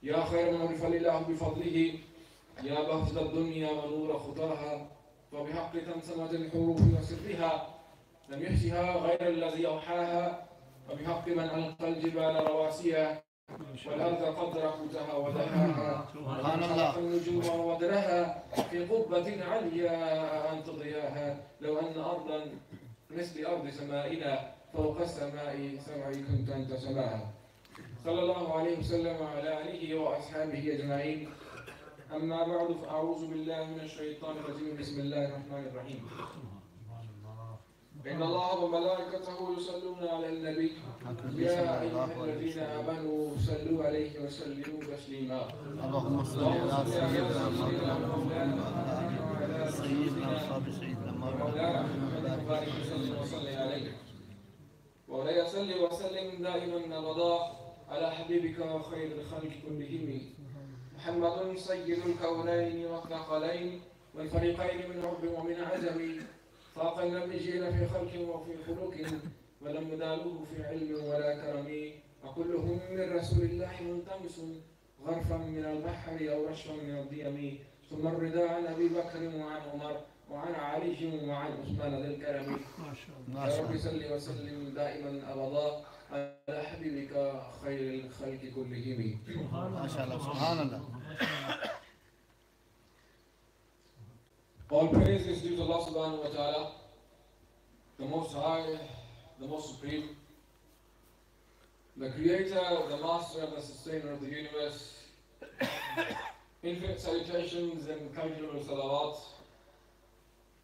يا خير من عرف الله بفضله يا بهجة الدنيا ونور خطاها فبحق تمسمة الحروف وسرها لم يحشها غير الذي أوحاها وبحق من ألقى الجبال رواسيها والأرض قدر قوتها ودهاها وخلق النجوم ودرها في قبة عليا أنت ضياها لو أن أرضا مثل أرض سمائنا فوق السماء سمعي كنت أنت سماها صلى الله عليه وسلم وعلى آله وأصحابه أجمعين أما بعد فأعوذ بالله من الشيطان الرجيم بسم الله الرحمن الرحيم إن الله وملائكته يصلون على النبي يا أيها الذين آمنوا صلوا عليه وسلموا تسليما اللهم صل على سيدنا محمد وعلى سيدنا مولانا محمد وبارك وسلم وصل عليه ولا يصلي وسلم دائما أبدا على حبيبك خير الخلق كلهم محمد سيد الكونين والثقلين والفريقين من رب ومن عجم فاق النبيين في خلق وفي خلق ولم ينالوه في علم ولا كرم وكلهم من رسول الله ملتمس غرفا من البحر او رشفا من الديم ثم الرضا عن ابي بكر وعن عمر وعن علي وعن عثمان ذي الكرم يا رب صل وسلم دائما ابدا على حبيبك خير الخلق كلهم. ما شاء الله سبحان الله. All praise is due to Allah subhanahu wa ta'ala, the Most High, the Most Supreme, the Creator, the Master and the Sustainer of the universe. Infinite salutations and calculable salawat.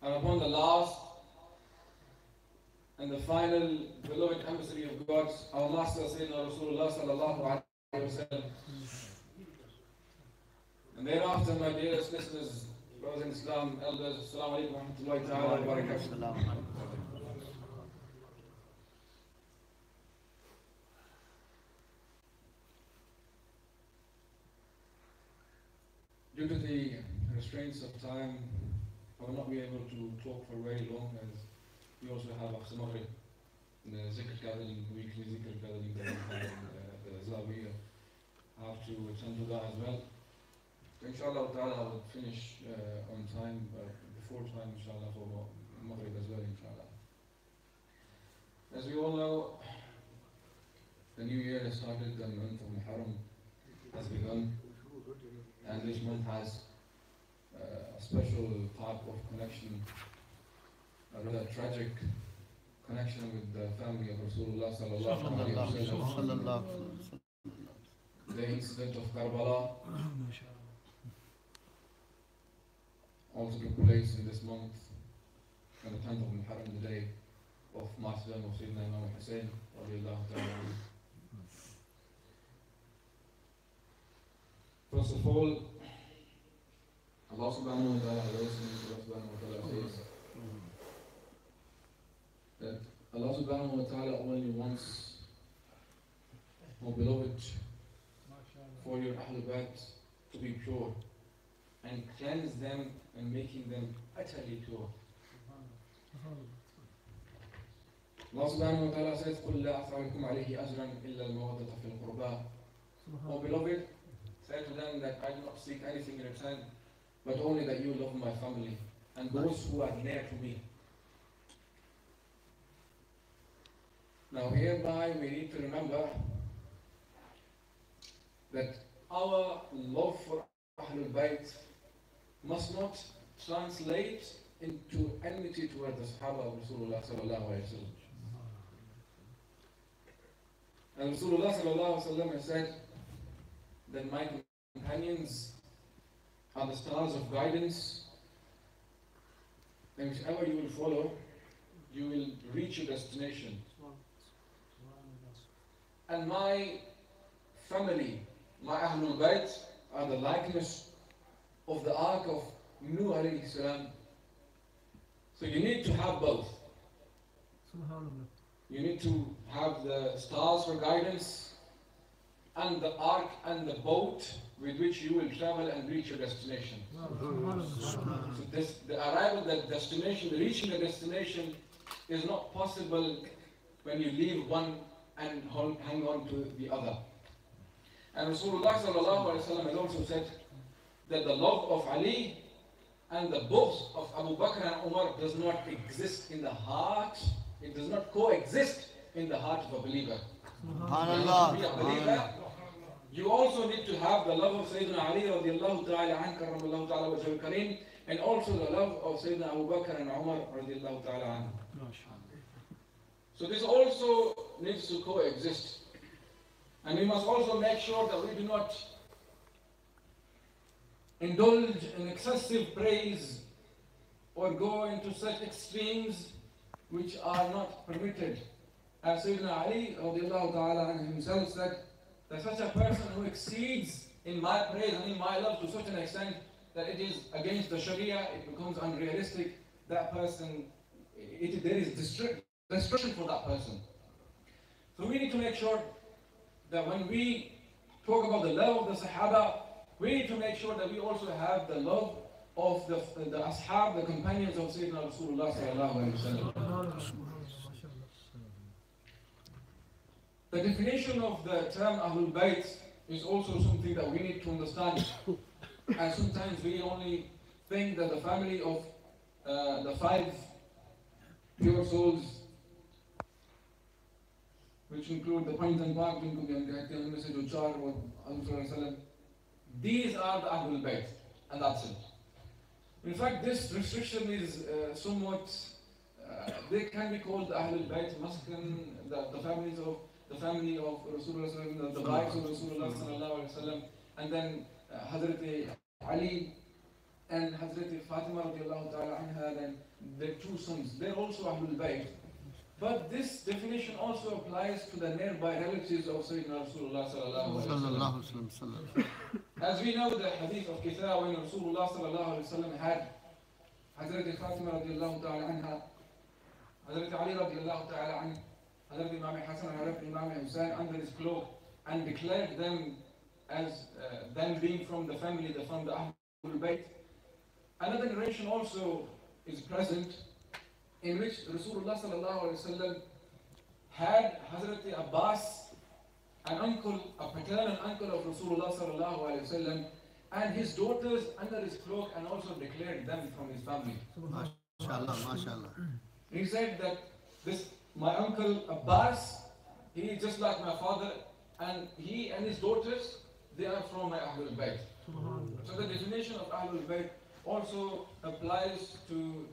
And upon the last and the final beloved emissary of God, our Master Sayyidina Rasulullah sallallahu alayhi wa sallam. And thereafter, my dearest listeners, brothers in Islam, elders, assalamu alaikum wa rahmatullahi ta'ala wa barakatuh. Due to the restraints of time, I will not be able to talk for very long, as we also have Ahsan the zikr gathering, weekly zikr gathering that we have in the Zawiya. I have to attend to that as well. Inshallah ta'ala I will finish on time, before time inshallah for Maghrib as well inshallah. As we all know, the new year has started, the month of Muharram has begun, and this month has a special type of connection, a rather tragic connection with the family of Rasulullah sallallahu alaihi wasallam. The incident of Karbala also took place in this month, on the 10th of Muharram, the day of martyrdom of Sayyidina Imam Hussain radiallahu ta'ala. First of all, Allah subhanahu wa ta'ala says that Allah subhanahu wa ta'ala only wants, O beloved, for your Ahlul Bayt to be pure and cleanse them and making them utterly pure. Allah subhanahu wa ta'ala says, قُلْ لَا أَسْأَلُكُمْ عَلَيْهِ أَجْرًا إِلَّا الْمَوَدَّةَ فِي الْقُرْبَى. O beloved, say to them that I do not seek anything in return, but only that you love my family and those who are near to me. Now hereby we need to remember that our love for Ahlul Bayt must not translate into enmity toward the Sahaba of Rasulullah sallallahu alayhi wa sallam. And Rasulullah sallallahu alayhi wa sallam has said that my companions are the stars of guidance, and whichever you will follow, you will reach your destination. And my family, my Ahlul Bayt, are the likeness of the ark of Nuh alayhi salam. So you need to have both. You need to have the stars for guidance and the ark and the boat with which you will travel and reach your destination. So the arrival at the destination, the reaching the destination is not possible when you leave one and hang on to the other. And Rasulullah sallallahu alayhi wa sallam has also said that the love of Ali and the both of Abu Bakr and Umar does not exist in the heart, it does not coexist in the heart of a believer. Subhanallah. To be a believer, you also need to have the love of Sayyidina Ali radiallahu ta'ala an karramallahu ta'ala wajhul kareem, and also the love of Sayyidina Abu Bakr and Umar radiallahu ta'ala an. So this also needs to coexist. And we must also make sure that we do not indulge in excessive praise or go into such extremes which are not permitted. As Sayyidina Ali radiallahu ta'ala himself said, that such a person who exceeds in my praise and in my love to such an extent that it is against the Sharia, it becomes unrealistic, that person, there is destruction for that person. So we need to make sure that when we talk about the love of the Sahaba, we need to make sure that we also have the love of the Ashab, the companions of Sayyidina Rasulullah sallallahu alayhi wa sallam. The definition of the term Ahlul Bayt is also something that we need to understand. And sometimes we only think that the family of the 5 pure souls, which include the Point and Park, these are the Ahlul Bayt, and that's it. In fact, this restriction is somewhat, they can be called Ahlul Bayt, the families of the family of Rasulullah, the wives of Rasulullah sallallahu alaihi wasallam, and then Hazrat Ali and Hazrat Fatima radiallahu ta'ala anha, then their 2 sons, they're also Ahlul Bayt. But this definition also applies to the nearby relatives of Sayyidina Rasulullah sallallahu alaihi wasallam. As we know the hadith of Kitha, when Rasulullah sallallahu alaihi wasallam had Hazrat Fatima radiallahu ta'ala anha, Hazrat Ali radiallahu ta'ala anha, Hazrat Imam Ahsan and Hazrat Imam Hussain under his cloak, and declared them as them being from the family, from the Ahlul Bayt. Another narration also is present in which Rasulullah sallallahu alaihi wasallam had Hazrat Abbas, an uncle, a paternal uncle of Rasulullah sallallahu alaihi wasallam, and his daughters under his cloak, and also declared them from his family. MashaAllah, MashaAllah. He said that my uncle Abbas, he is just like my father, and he and his daughters, they are from my Ahlul Bayt. So the definition of Ahlul Bayt also applies to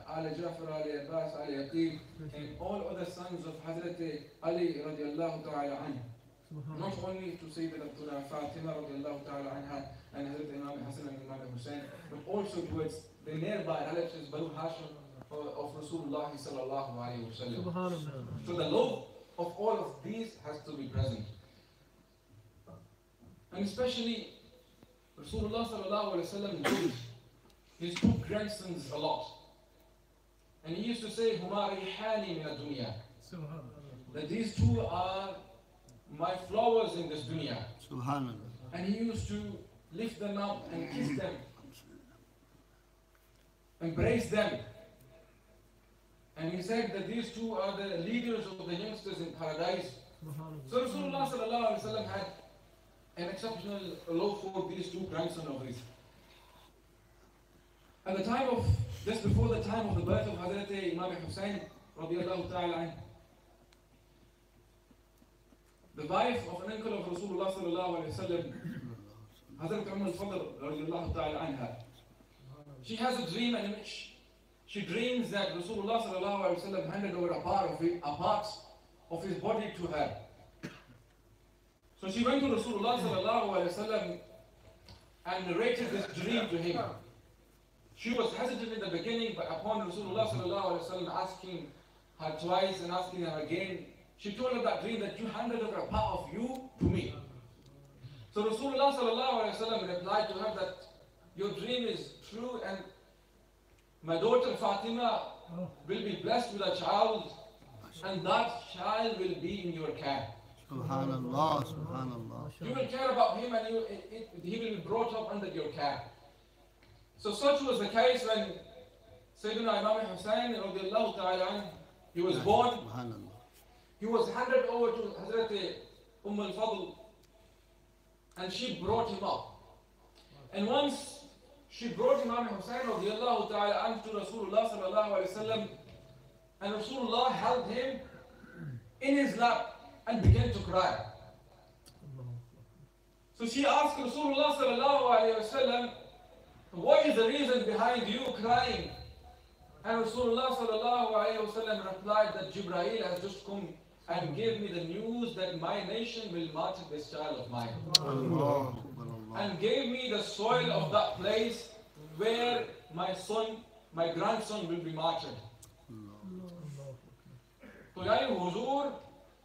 Ali Jafar, Ali Abbas, Ali Aqib, and all other sons of Hazrat Ali radiallahu ta'ala anhu. Not only to Sayyidina Fatima radiallahu ta'ala anha and Hazrat Imam Ahsan and Imam Hussain, but also towards the nearby relatives, Banu Hashim, of Rasulullah sallallahu alayhi wa sallam. So the love of all of these has to be present. And especially Rasulullah sallallahu alayhi wa sallam loved his 2 grandsons a lot. And he used to say, Huma rihani min ad-dunya, that these 2 are my flowers in this dunya. Subhanallah. And he used to lift them up and kiss them, embrace them. And he said that these 2 are the leaders of the youngsters in paradise. So Rasulullah sallallahu alaihi wasallam had an exceptional love for these 2 grandsons of his. At the time of, just before the time of the birth of Hazrat Imam Hussain radiallahu ta'ala anh, the wife of an uncle of Rasulullah sallallahu alaihi wasallam, Hazrat al-Fadl radiallahu ta'ala anha, she has a dream in which she dreams that Rasulullah sallallahu alaihi wasallam handed over a part of his body to her. So she went to Rasulullah sallallahu alaihi wasallam and narrated this dream to him. She was hesitant in the beginning, but upon Rasulullah sallallahu alaihi wasallam asking her twice and asking her again, she told her that dream that you handed over a part of you to me. So Rasulullah sallallahu alaihi wasallam replied to her that your dream is true, and my daughter Fatima will be blessed with a child, and that child will be in your care. Subhanallah, Subhanallah. You will care about him, and he will be brought up under your care. So such was the case when Sayyidina Imam Hussain radiallahu ta'ala anh, he was born. He was handed over to Hazrat Al-Fadl and she brought him up. And once she brought Imam Hussain radiallahu ta'ala to Rasulullah sallallahu alayhi wa sallam, and Rasulullah held him in his lap and began to cry. So she asked Rasulullah sallallahu alayhi wa sallam, what is the reason behind you crying? And Rasulullah sallallahu alayhi wa sallam replied that Jibreel has just come and gave me the news that my nation will martyr this child of mine. And gave me the soil of that place where my grandson will be martyred. तो यानी हुजूर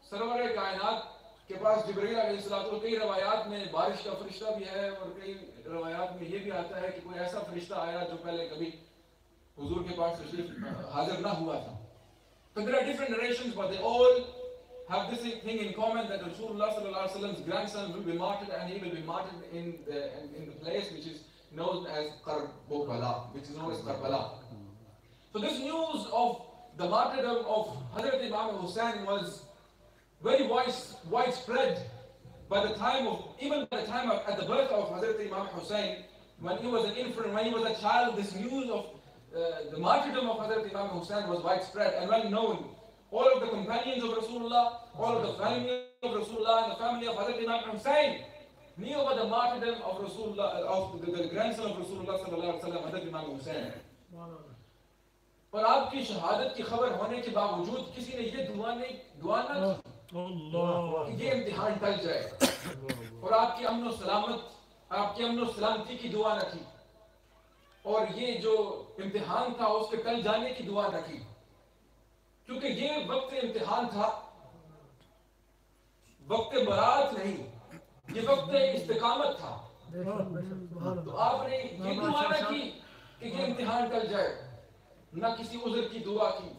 server कायनात के पास जिब्रील अलैहिस्सलाम, कई रवायात में बारिश का फरिश्ता भी है और कई रवायात में ये भी आता है कि कोई ऐसा फरिश्ता आया जो पहले कभी हुजूर के पास तशरीफ हाजिर ना हुआ था. So there are different narrations, but they all have this thing in common, that Rasulullah sallallahu alaihi wasallam's grandson will be martyred, and he will be martyred in the place which is known as Karbala, which is known as Karbala. So this news of the martyrdom of Hazrat Imam Hussain was very widespread by the time of, even by the time of, at the birth of Hazrat Imam Hussain, when he was an infant, when he was a child, this news of the martyrdom of Hazrat Imam Hussain was widespread and well known. All of the companions of Rasulullah, all of the family of Rasulullah and the family of Hazrat Imam Hussain knew about the martyrdom of Rasulullah, of the grandson of Rasulullah sallallahu alaihi wasallam, Hazrat Imam Hussain. और आपकी शहादत की खबर होने के बावजूद किसी ने ये दुआ ना की कि ये इम्तिहान टल जाए, और आपकी अमन और सलामती की दुआ न की, और ये जो इम्तिहान था उसके टल जाने की दुआ न की, क्योंकि ये वक्त इम्तिहान था, वक्त बरात नहीं, ये वक्त इस्तिकामत था. तो आपने ये दुआ न की कि ये इम्तिहान टल जाए, ना किसी उज़्र की दुआ की,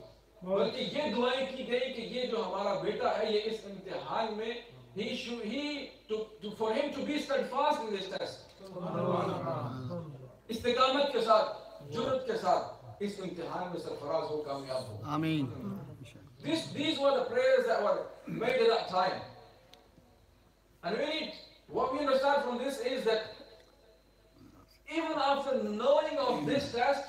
बल्कि ये दुआएं की गई कि ये जो हमारा बेटा है ये इस इम्तिहान में for him to be steadfast in this test, इस्तिकामत के साथ, जुर्रत के साथ इस इम्तिहान में सरफराज हो, कामयाब हो. आमीन. These were the prayers that were made at that time. And what we understand from this is that even after knowing of this test,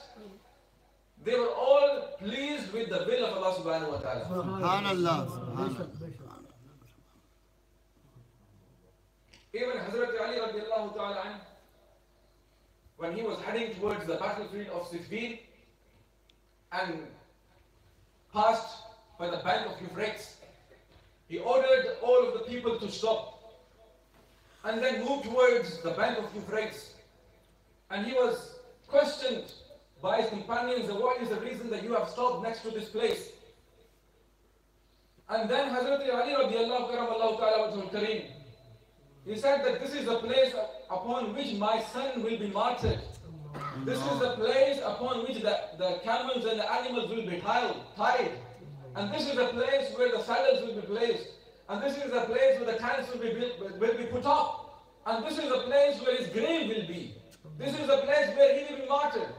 they were all pleased with the will of Allah subhanahu wa ta'ala. Subhanallah. Even Hazrat Ali radiallahu ta'ala anh, when he was heading towards the battlefield of Siffin and passed by the bank of Euphrates, he ordered all of the people to stop and then move towards the bank of Euphrates. And he was questioned by his companions, what is the reason that you have stopped next to this place? And then Hazrat Ali radiallahu karamallahu ta'ala, he said that this is the place upon which my son will be martyred. This is the place upon which the camels and the animals will be tied. And this is the place where the saddles will be placed. And this is the place where the tents will be put up. And this is the place where his grave will be. This is the place where he will be martyred.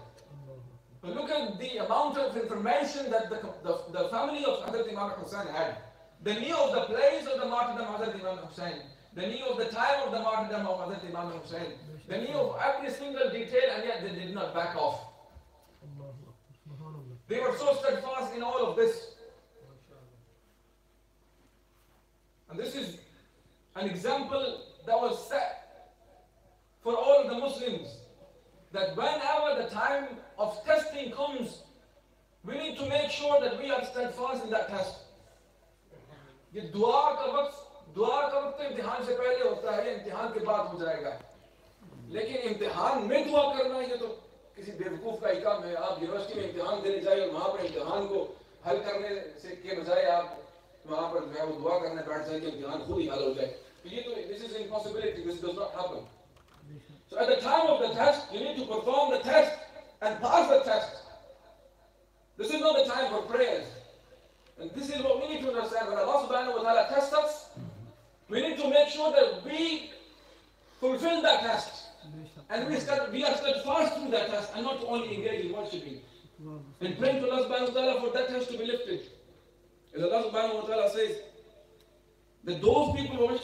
But look at the amount of information that the family of Hazrat Imam Hussain had. They knew of the place of the martyrdom of Hazrat Imam Hussain. They knew of the time of the martyrdom of Hazrat Imam Hussain. They knew of every single detail, and yet they did not back off. They were so steadfast in all of this. And this is an example that was set for all of the Muslims, that whenever the time of testing comes, we need to make sure that we are steadfast in that test. ये दुआ का वक्त इम्तिहान से पहले होता है, इम्तिहान के बाद हो जाएगा. लेकिन इम्तिहान में दुआ करना ये तो किसी बेवकूफ का ही काम है. आप यूनिवर्सिटी में इम्तिहान देने जाइए और वहाँ पर इम्तिहान को हल करने से के बजाय आप वहाँ पर जो है वो दुआ करने बैठ जाए कि इम्तिहान खुद ही हल हो जाए. तो ये तो this is impossibility. This does not happen. So at the time of the test, you need to perform the test and pass the test. This is not the time for prayers. And this is what we need to understand. When Allah subhanahu wa ta'ala tests us, we need to make sure that we fulfill that test. And we are steadfast through that test and not only engage in worshipping. And praying to Allah subhanahu wa ta'ala for that test to be lifted. As Allah subhanahu wa ta'ala says, That those people who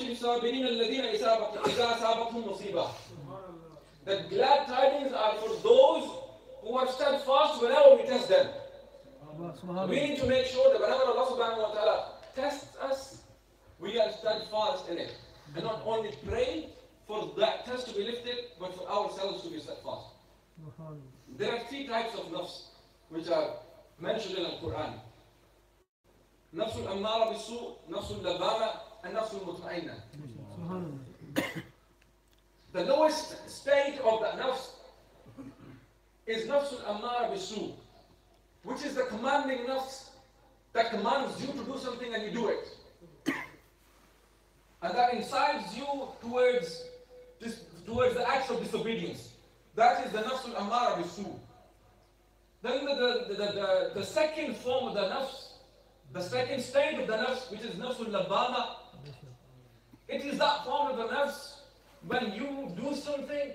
that glad tidings are for those who are steadfast whenever we test them. We need to make sure that whenever Allah subhanahu wa ta'ala tests us, we are steadfast in it. And not only pray for that test to be lifted, but for ourselves to be steadfast. There are three types of nafs which are mentioned in the Quran. Nafsul ammara bisu, nafsul lawama, and nafsul mutma'inna. The lowest state of the nafs is nafsul ammara bisu, which is the commanding nafs that commands you to do something and you do it. And that incites you towards the acts of disobedience. That is the nafsul ammara bisu. Then the second form of the nafs, the second state of the nafs, which is nafsul labama, it is that form of the nafs when you do something,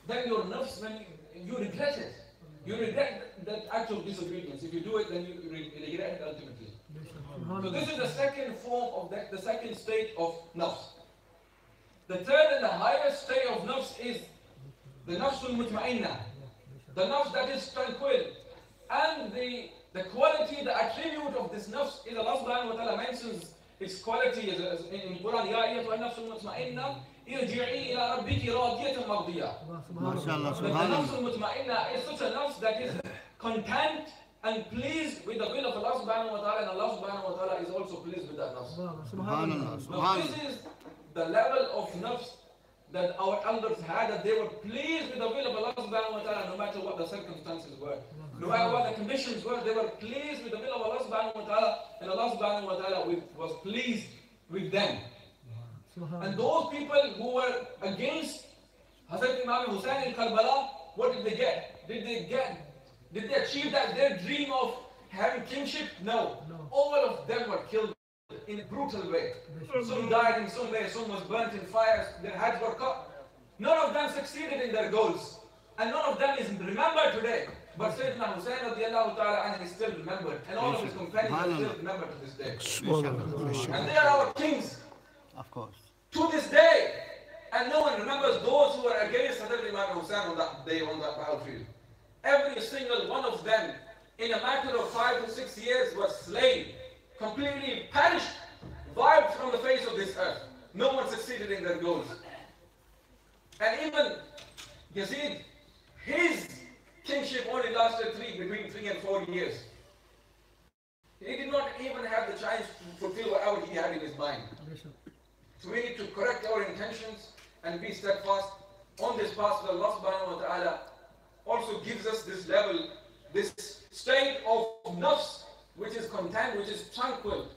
then your nafs, when you regret it. You regret that act of disobedience. If you do it, then you regret it ultimately. So this is the second form of the second state of nafs. The third and the highest state of nafs is the nafsul mutma'inna, the nafs that is tranquil. And the quality, the attribute of this nafs is Allah subhanahu wa ta'ala mentions its quality as in Quran, Ya ayyatuha nafsul mutma'inna, irji'i ila rabbiki radiyatan mardiyah. The nafsul mutma'inna is such a nafs that is content and pleased with the will of Allah subhanahu wa ta'ala, and Allah subhanahu wa ta'ala is also pleased with that nafs. Now this is the level of nafs that our elders had, that they were pleased with the will of Allah subhanahu wa ta'ala no matter what the circumstances were. No matter what the conditions were, they were pleased with the will of Allah subhanahu wa ta'ala, and Allah subhanahu wa ta'ala was pleased with them. And those people who were against Hazrat Imam Hussain in Karbala, what did they get? Did they achieve that their dream of having kingship? No. All of them were killed in a brutal way. Some died in some way, some was burnt in fires, their heads were cut. None of them succeeded in their goals. And none of them is remembered today. But Sayyidina Hussain radiallahu ta'ala is still remembered. And all of his companions are still remembered to this day. And they are our kings. Of course. To this day. And no one remembers those who were against Hazrat Imam Hussain on that day, on that battlefield. Every single one of them, in a matter of 5 to 6 years, was slain, completely perished, wiped from the face of this earth. No one succeeded in their goals. And even Yazid, his kingship only lasted between 3 and 4 years. He did not even have the chance to fulfill whatever he had in his mind. So we need to correct our intentions and be steadfast on this path that Allah subhanahu wa ta'ala also gives us this level, this state of nafs, which is content, which is tranquil,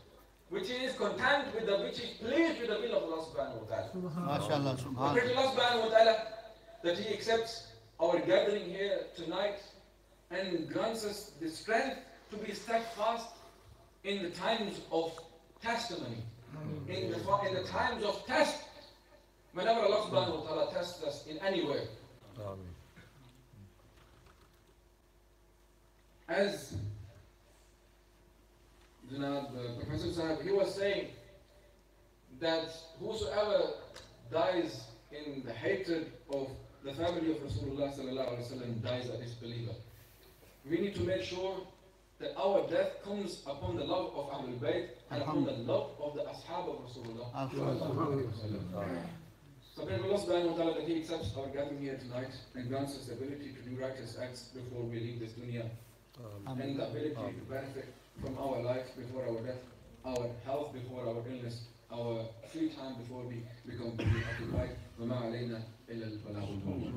which is content with which is pleased with the will of Allah subhanahu wa ta'ala. MashaAllah, subhanallah. Pray to Allah subhanahu wa ta'ala that He accepts our gathering here tonight and grants us the strength to be steadfast in the times of testimony, in the times of test, whenever Allah subhanahu wa ta'ala tests us in any way. As Professor Sahib, he was saying that whosoever dies in the hatred of the family of Rasulullah sallallahu alaihi wasallam dies a disbeliever. We need to make sure that our death comes upon the love of Ahlul Bayt and upon the love of the Ashab of Rasulullah sallallahu alaihi wasallam. So pray to Allah subhanahu wa ta'ala that He accepts our gathering here tonight and grants us the ability to do righteous acts before we leave this dunya, and the ability to benefit from our life before our death, our health before our illness, our free time before we become occupied. وَمَا عَلَيْنَا إِلَّا الْبَلَاغُ الْمُبِينُ.